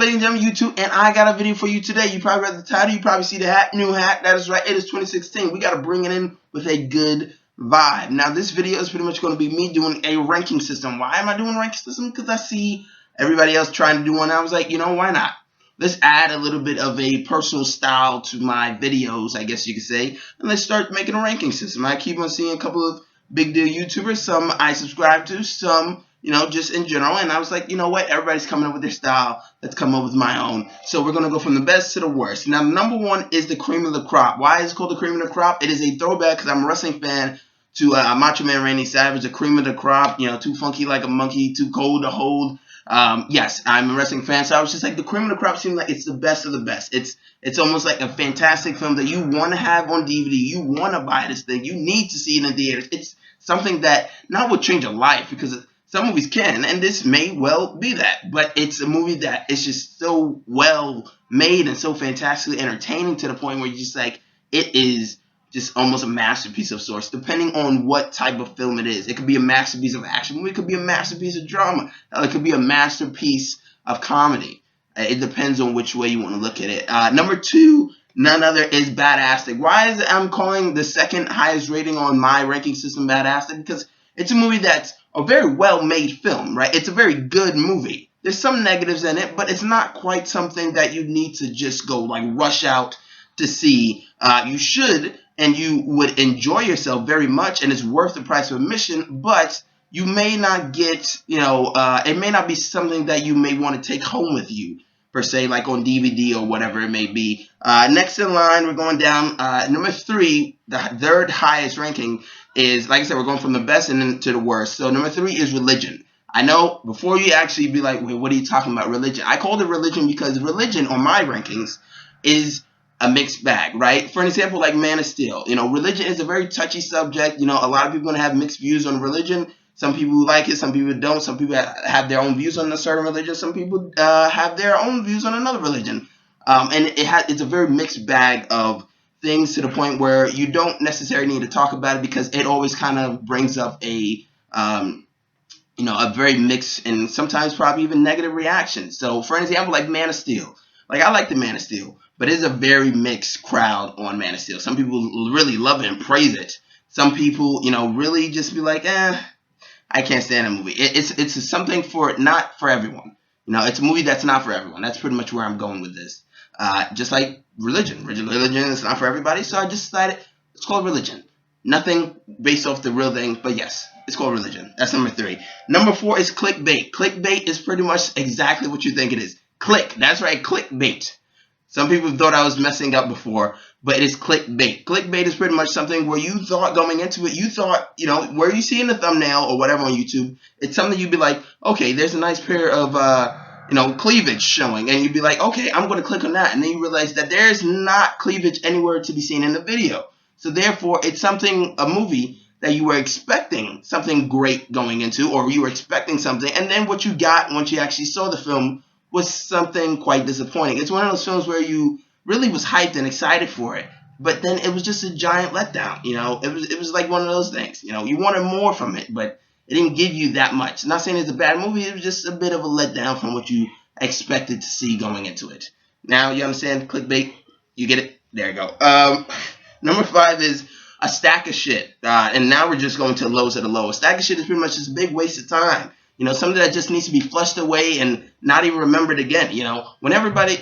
ladies and gentlemen, YouTube, and I got a video for you today. You probably read the title. You probably see the hat, new hat. That is right. It is 2016. We got to bring it in with a good vibe. Now, this video is pretty much going to be me doing a ranking system. Why am I doing a ranking system? Because I see everybody else trying to do one. I was like, you know, why not? Let's add a little bit of a personal style to my videos, I guess you could say, and let's start making a ranking system. I keep on seeing a couple of big deal YouTubers. Some I subscribe to, some, you know, just in general. And I was like, you know what? Everybody's coming up with their style. Let's come up with my own. So we're going to go from the best to the worst. Now, number one is the cream of the crop. Why is it called the cream of the crop? It is a throwback because I'm a wrestling fan to Macho Man Randy Savage, the cream of the crop, you know, too funky like a monkey, too cold to hold. Yes, I'm a wrestling fan, so I was just like, the cream of the crop seems like it's the best of the best. It's almost like a fantastic film that you want to have on DVD. You want to buy this thing. You need to see it in theaters. It's something that not will change your life, because some movies can, and this may well be that, but it's a movie that is just so well made and so fantastically entertaining to the point where you're just like, it is just almost a masterpiece of sorts, depending on what type of film it is. It could be a masterpiece of action movie, it could be a masterpiece of drama, it could be a masterpiece of comedy. It depends on which way you want to look at it. Number two, none other is Badaastic. Why is I'm calling the second highest rating on my ranking system Badaastic? Because it's a movie that's a very well-made film, right? It's a very good movie. There's some negatives in it, but it's not quite something that you need to just go like rush out to see. You should, and you would enjoy yourself very much, and it's worth the price of admission, but you may not get, you know, it may not be something that you may want to take home with you, per se, like on DVD or whatever it may be. Next in line, we're going down. Number three, the third highest ranking is, like I said, we're going from the best and then to the worst. So number three is Religion. I know, before you actually be like, wait, what are you talking about, Religion? I called it Religion because Religion on my rankings is a mixed bag, right? For an example, like Man of Steel. You know, religion is a very touchy subject. You know, a lot of people are going to have mixed views on religion. Some people like it, some people don't. Some people have their own views on a certain religion. Some people have their own views on another religion. And it's a very mixed bag of things, to the point where you don't necessarily need to talk about it, because it always kind of brings up a, you know, a very mixed and sometimes probably even negative reaction. So, for an example, like Man of Steel. Like, I like the Man of Steel, but it's a very mixed crowd on Man of Steel. Some people really love it and praise it. Some people, you know, really just be like, I can't stand a movie. It's something for, not for everyone. You know, it's a movie that's not for everyone. That's pretty much where I'm going with this. Just like Religion. Religion is not for everybody, so I just decided it's called Religion. Nothing based off the real thing, but yes, it's called Religion. That's number three. Number four is Clickbait. Clickbait is pretty much exactly what you think it is. Click. That's right, clickbait. Some people thought I was messing up before, but it is clickbait. Clickbait is pretty much something where you thought going into it, you thought, you know, where you see in the thumbnail or whatever on YouTube, it's something you'd be like, okay, there's a nice pair of, you know, cleavage showing, and you'd be like, okay, I'm going to click on that, and then you realize that there's not cleavage anywhere to be seen in the video. So therefore, it's something, a movie that you were expecting something great going into, or you were expecting something, and then what you got once you actually saw the film was something quite disappointing. It's one of those films where you really was hyped and excited for it, but then it was just a giant letdown. You know, it was like one of those things. You know, you wanted more from it, but it didn't give you that much. Not saying it's a bad movie. It was just a bit of a letdown from what you expected to see going into it. Now you understand clickbait. You get it. There you go. Number five is a stack of shit. And now we're just going to the lows of the low. A stack of shit is pretty much just a big waste of time. You know, something that just needs to be flushed away and not even remembered again. You know, when everybody,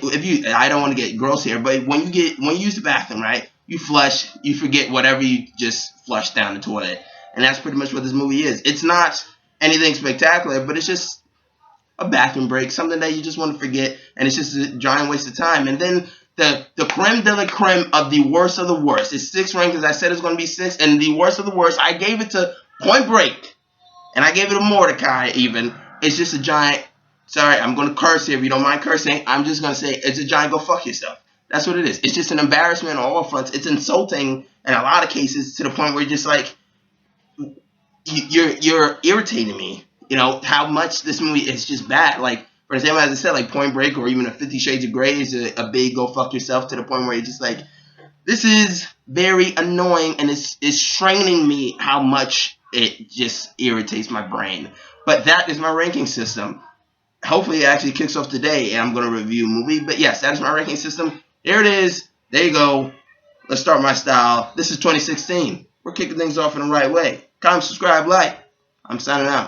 I don't want to get gross here, but when you use the bathroom, right, you flush, you forget whatever you just flushed down the toilet. And that's pretty much what this movie is. It's not anything spectacular, but it's just a bathroom break, something that you just want to forget, and it's just a giant waste of time. And then the creme de la creme of the worst of the worst. It's 6 ranked, because I said it's going to be 6, and the worst of the worst, I gave it to Point Break. And I gave it a Mordecai even. It's just a giant, sorry, I'm going to curse here if you don't mind cursing. I'm just going to say it's a giant go fuck yourself. That's what it is. It's just an embarrassment on all fronts. It's insulting in a lot of cases, to the point where you're just like, you're irritating me. You know, how much this movie is just bad. Like, for example, as I said, like Point Break or even a 50 Shades of Grey is a big go fuck yourself, to the point where you're just like, this is very annoying, and it's straining me how much it just irritates my brain. But that is my ranking system. hopefully it actually kicks off today, and I'm going to review a movie. But yes, that is my ranking system. There it is. There you go. Let's start my style. This is 2016. We're kicking things off in the right way. Comment, subscribe, like. I'm signing out.